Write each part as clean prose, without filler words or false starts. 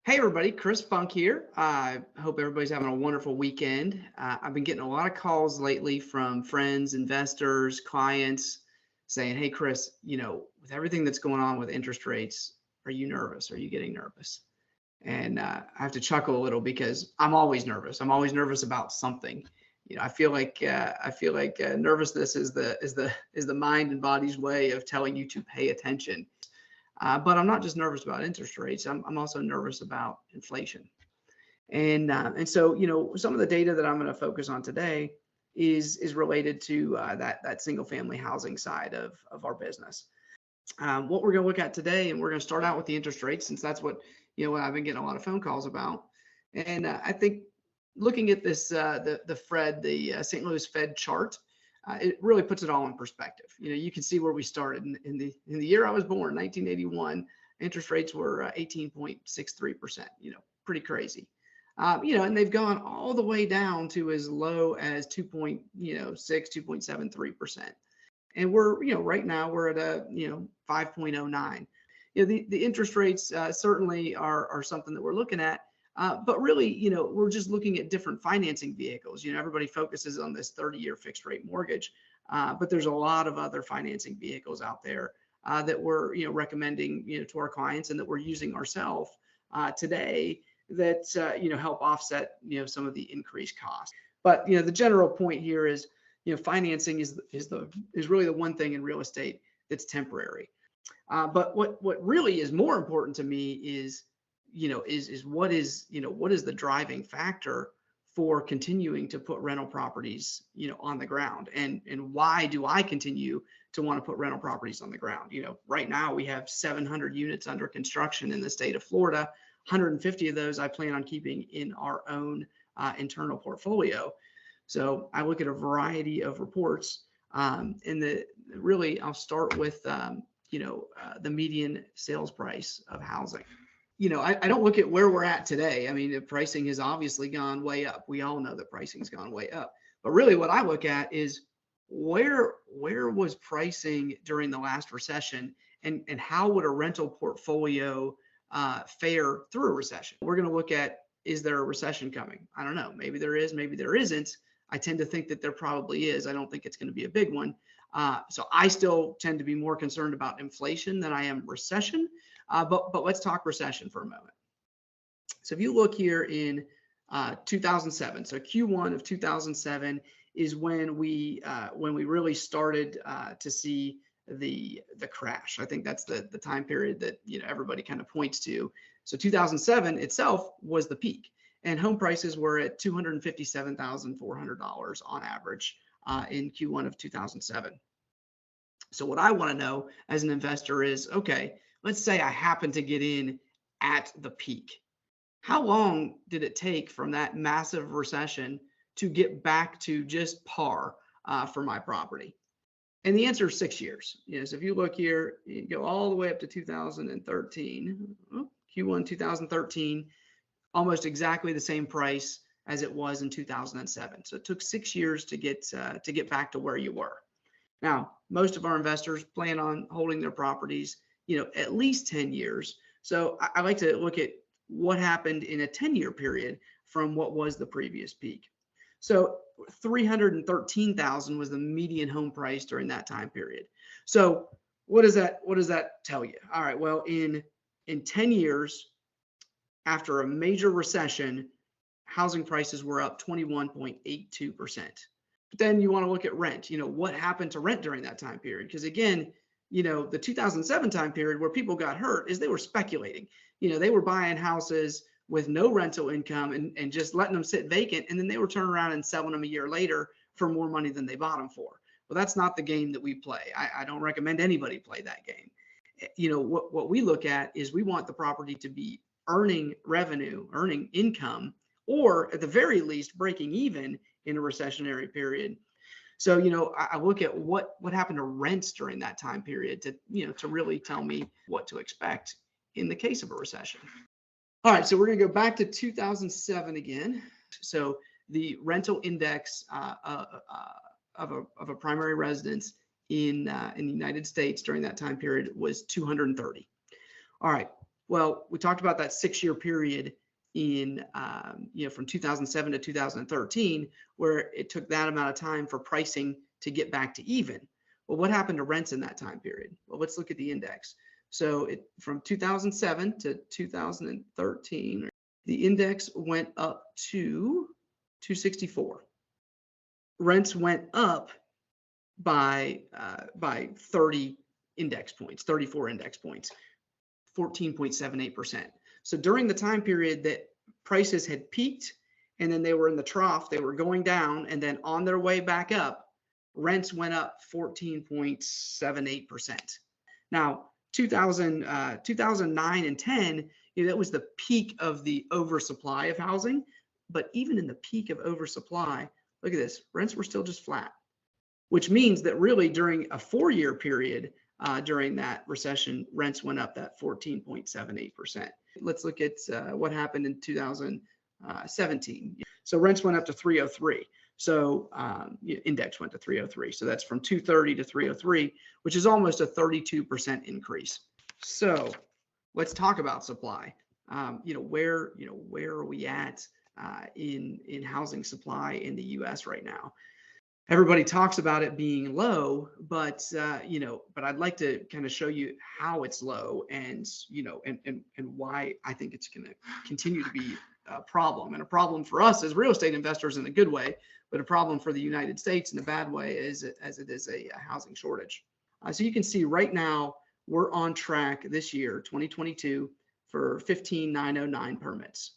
Hey everybody, Chris Funk here. I hope everybody's having a wonderful weekend. I've been getting a lot of calls lately from friends, investors, clients saying, "Hey Chris, with everything that's going on with interest rates, are you nervous? Are you getting nervous?" And I have to chuckle a little because I'm always nervous. I'm always nervous about something. I feel like nervousness is the mind and body's way of telling you to pay attention. But I'm not just nervous about interest rates. I'm also nervous about inflation. And so some of the data that I'm going to focus on today is related to that single family housing side of our business. What we're going to look at today, and we're going to start out with the interest rates, since that's what I've been getting a lot of phone calls about. And I think looking at this the St. Louis Fed chart, it really puts it all in perspective. You can see where we started in the year I was born, 1981. Interest rates were 18.63%. Pretty crazy. And they've gone all the way down to as low as 2.73%. And we're, right now we're at a, 5.09. The interest rates certainly are something that we're looking at. But really, we're just looking at different financing vehicles. Everybody focuses on this 30-year fixed rate mortgage, but there's a lot of other financing vehicles out there that we're, recommending, to our clients, and that we're using ourselves today that, help offset, some of the increased costs. But, the general point here is, financing is really the one thing in real estate that's temporary. But what really is more important to me is what is the driving factor for continuing to put rental properties on the ground, and why do I continue to want to put rental properties on the ground? Right now we have 700 units under construction in the state of Florida. 150 of those I plan on keeping in our own internal portfolio. So I look at a variety of reports, and really I'll start with the median sales price of housing. I don't look at where we're at today. I mean, the pricing has obviously gone way up. We all know that pricing's gone way up. But really what I look at is where was pricing during the last recession, and how would a rental portfolio fare through a recession? We're going to look at, is there a recession coming? I don't know. Maybe there is, maybe there isn't. I tend to think that there probably is. I don't think it's going to be a big one. So I still tend to be more concerned about inflation than I am recession. But let's talk recession for a moment. So if you look here in 2007, so Q1 of 2007 is when we really started to see the crash. I think that's the time period that everybody kind of points to. So 2007 itself was the peak, and home prices were at $257,400 on average in Q1 of 2007. So what I want to know as an investor is, okay, let's say I happen to get in at the peak. How long did it take from that massive recession to get back to just par for my property? And the answer is 6 years. So if you look here, you go all the way up to 2013, Q1 2013, almost exactly the same price as it was in 2007. So it took 6 years to get back to where you were. Now, most of our investors plan on holding their properties, at least 10 years. So I like to look at what happened in a 10-year period from what was the previous peak. So 313,000 was the median home price during that time period. So what does that tell you? All right, well, in 10 years after a major recession, housing prices were up 21.82%. But then you want to look at rent. What happened to rent during that time period? Because again, the 2007 time period where people got hurt is they were speculating. They were buying houses with no rental income and just letting them sit vacant, and then they were turning around and selling them a year later for more money than they bought them for. Well, that's not the game that we play. I don't recommend anybody play that game. What we look at is we want the property to be earning revenue, earning income, or at the very least breaking even in a recessionary period. So, I look at what happened to rents during that time period to really tell me what to expect in the case of a recession. All right, so we're going to go back to 2007 again. So the rental index of a primary residence in the United States during that time period was 230. All right, Well, we talked about that 6-year period in, from 2007 to 2013, where it took that amount of time for pricing to get back to even. Well, what happened to rents in that time period? Well, let's look at the index. So from 2007 to 2013, the index went up to 264. Rents went up by 30 index points, 34 index points, 14.78%. So during the time period that prices had peaked and then they were in the trough, they were going down, and then on their way back up, rents went up 14.78%. Now, 2009 and 10, that was the peak of the oversupply of housing. But even in the peak of oversupply, look at this, rents were still just flat, which means that really during a 4-year period, during that recession, rents went up that 14.78%. Let's look at what happened in 2017. So rents went up to 303. So index went to 303. So that's from 230 to 303, which is almost a 32% increase. So let's talk about supply. Where are we at in housing supply in the U.S. right now? Everybody talks about it being low, but I'd like to kind of show you how it's low, and why I think it's going to continue to be a problem, and a problem for us as real estate investors in a good way, but a problem for the United States in a bad way as it is a housing shortage. So you can see right now we're on track this year, 2022, for 15,909 permits.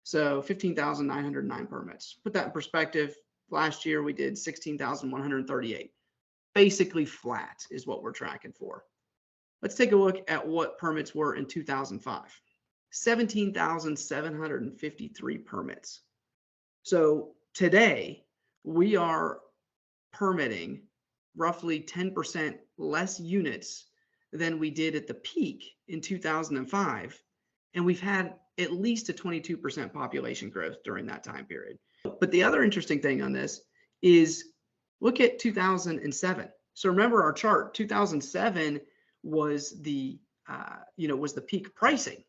So 15,909 permits. Put that in perspective. Last year we did 16,138. Basically flat is what we're tracking for. Let's take a look at what permits were in 2005. 17,753 permits. So today we are permitting roughly 10% less units than we did at the peak in 2005. And we've had at least a 22% population growth during that time period. But the other interesting thing on this is look at 2007. So remember our chart, 2007 was the peak pricing.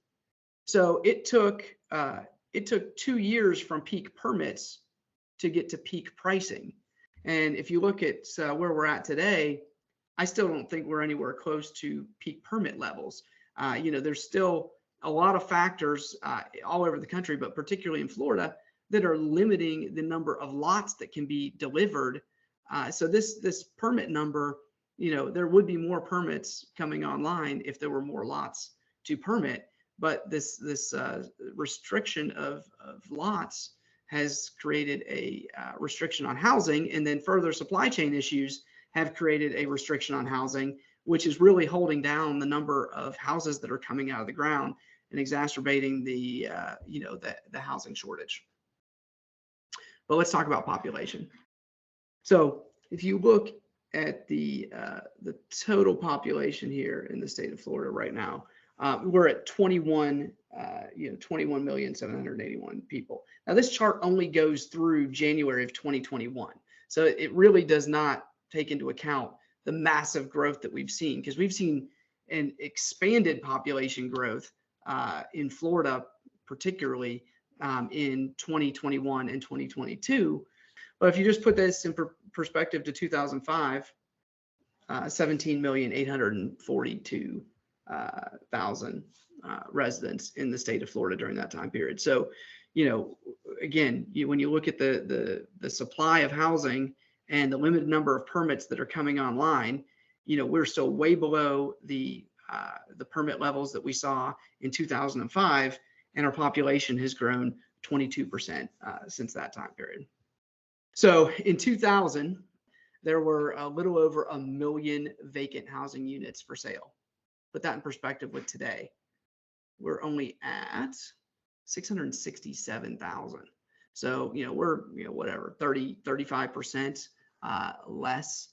So it took 2 years from peak permits to get to peak pricing. And if you look at where we're at today, I still don't think we're anywhere close to peak permit levels. There's still a lot of factors all over the country, but particularly in Florida, that are limiting the number of lots that can be delivered. So this permit number, there would be more permits coming online if there were more lots to permit. But this restriction of lots has created a restriction on housing, and then further supply chain issues have created a restriction on housing, which is really holding down the number of houses that are coming out of the ground and exacerbating the housing shortage. But let's talk about population. So if you look at the total population here in the state of Florida right now, we're at 21,781 people. Now this chart only goes through January of 2021. So it really does not take into account the massive growth that we've seen, because we've seen an expanded population growth in Florida, particularly in 2021 and 2022. But if you just put this in perspective to 2005, 17,842,000 residents in the state of Florida during that time period. So, again, when you look at the supply of housing and the limited number of permits that are coming online, we're still way below the permit levels that we saw in 2005, and our population has grown 22% since that time period. So in 2000, there were a little over 1 million vacant housing units for sale. Put that in perspective with today, we're only at 667,000. So, we're, whatever, 35% less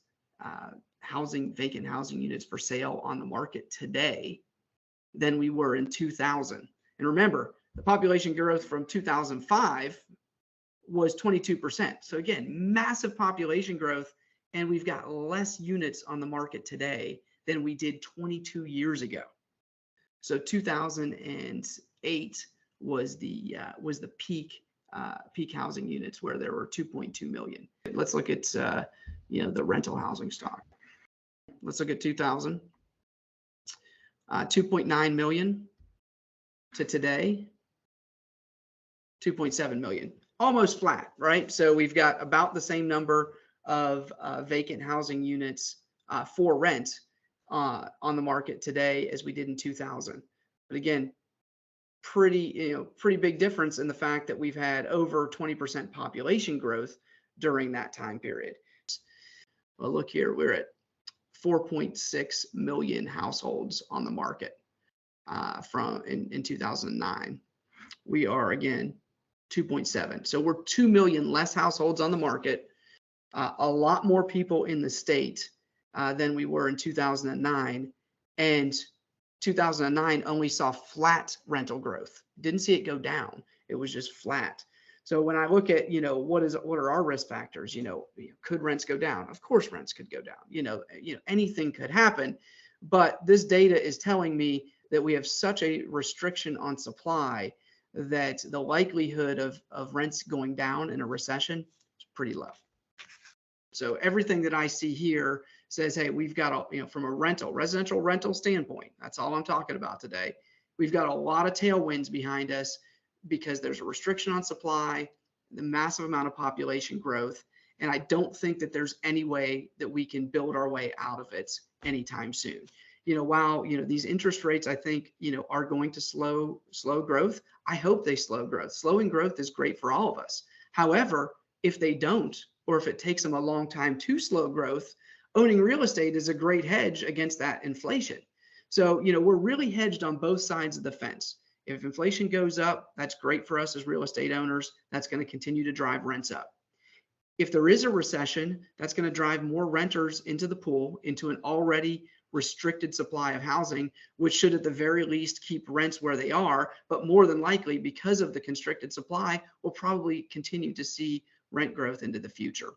vacant housing units for sale on the market today than we were in 2000. And remember, the population growth from 2005 was 22%. So again, massive population growth, and we've got less units on the market today than we did 22 years ago. So 2008 was the peak housing units, where there were 2.2 million. Let's look at the rental housing stock. Let's look at 2000. 2.9 million to today, 2.7 million, almost flat, right? So we've got about the same number of vacant housing units for rent on the market today as we did in 2000. But again, pretty big difference in the fact that we've had over 20% population growth during that time period. Well, look here, we're at 4.6 million households on the market from in 2009. We are again 2.7. So we're 2 million less households on the market, a lot more people in the state than we were in 2009. And 2009 only saw flat rental growth. Didn't see it go down. It was just flat. So when I look at, what are our risk factors? Could rents go down? Of course, rents could go down. Anything could happen. But this data is telling me that we have such a restriction on supply that the likelihood of rents going down in a recession is pretty low. So everything that I see here says, hey, we've got from a residential rental standpoint, that's all I'm talking about today. We've got a lot of tailwinds behind us because there's a restriction on supply, the massive amount of population growth, and I don't think that there's any way that we can build our way out of it anytime soon. While these interest rates, I think are going to slow growth. I hope they slow growth. Slowing growth is great for all of us. However, if they don't, or if it takes them a long time to slow growth, owning real estate is a great hedge against that inflation. So we're really hedged on both sides of the fence. If inflation goes up, that's great for us as real estate owners. That's going to continue to drive rents up. If there is a recession, that's going to drive more renters into the pool, into an already restricted supply of housing, which should at the very least keep rents where they are, but more than likely, because of the constricted supply, we'll probably continue to see rent growth into the future.